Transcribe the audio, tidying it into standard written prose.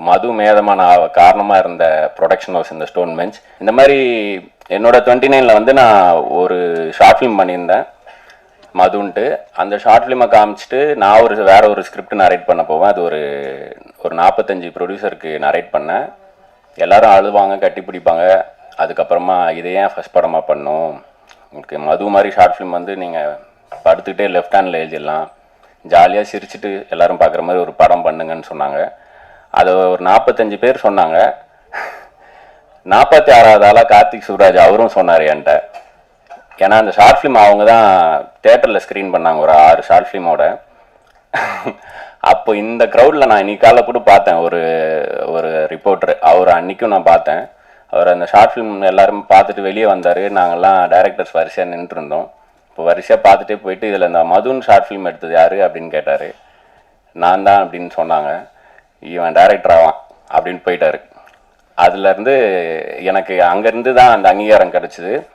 மது மேதமான காரணமாக இருந்த production house இந்த ஸ்டோன் பெஞ்ச். இந்த மாதிரி என்னோட 29 வந்து நான் ஒரு ஷார்ட் ஃபிலிம் பண்ணியிருந்தேன் மதுன்ட்டு. அந்த ஷார்ட் ஃபிலிமை காமிச்சிட்டு நான் வேற ஒரு ஸ்கிரிப்ட் நரேட் பண்ண போவேன். அது ஒரு 45 ப்ரொடியூசருக்கு நரேட் பண்ணேன். எல்லாரும் அழுவாங்க, கட்டி பிடிப்பாங்க. அதுக்கப்புறமா இதை ஏன் ஃபஸ்ட் படமாக பண்ணோம், உங்களுக்கு மது மாதிரி ஷார்ட் ஃபிலிம் வந்து நீங்கள் படுத்துக்கிட்டே லெஃப்ட் ஹேண்டில் எழுதிடலாம், ஜாலியாக சிரிச்சுட்டு எல்லாரும் பார்க்குற மாதிரி ஒரு படம் பண்ணுங்கன்னு சொன்னாங்க. அதை ஒரு 45 பேர் சொன்னாங்க. 46வது ஆளாக கார்த்திக் சுப்ராஜ் அவரும் சொன்னார் என்கிட்ட. ஏன்னா அந்த ஷார்ட் ஃபிலிம் அவங்க தான் தேட்டரில் ஸ்க்ரீன் பண்ணாங்க, ஒரு 6 ஷார்ட் ஃபிலிமோட. அப்போ இந்த க்ரௌடில் நான் இன்னைக்கு காலைல கூட பார்த்தேன், ஒரு ரிப்போர்ட்டர், அவர் அன்றைக்கும் நான் பார்த்தேன். அவர் அந்த ஷார்ட் ஃபிலிம் எல்லாரும் பார்த்துட்டு வெளியே வந்தார். நாங்கள்லாம் டைரக்டர்ஸ் வரிசையாக நின்றுருந்தோம். இப்போ வரிசையாக பார்த்துட்டே போயிட்டு இதில் இந்த மதுன்னு ஷார்ட் ஃபிலிம் எடுத்தது யார் அப்படின்னு கேட்டார். நான் தான் அப்படின்னு சொன்னாங்க. இவன் டைரக்டர் ஆவான் அப்படின்னு போயிட்டார். அதுலேருந்து எனக்கு அங்கேருந்து தான் அந்த அங்கீகாரம் கிடச்சிது.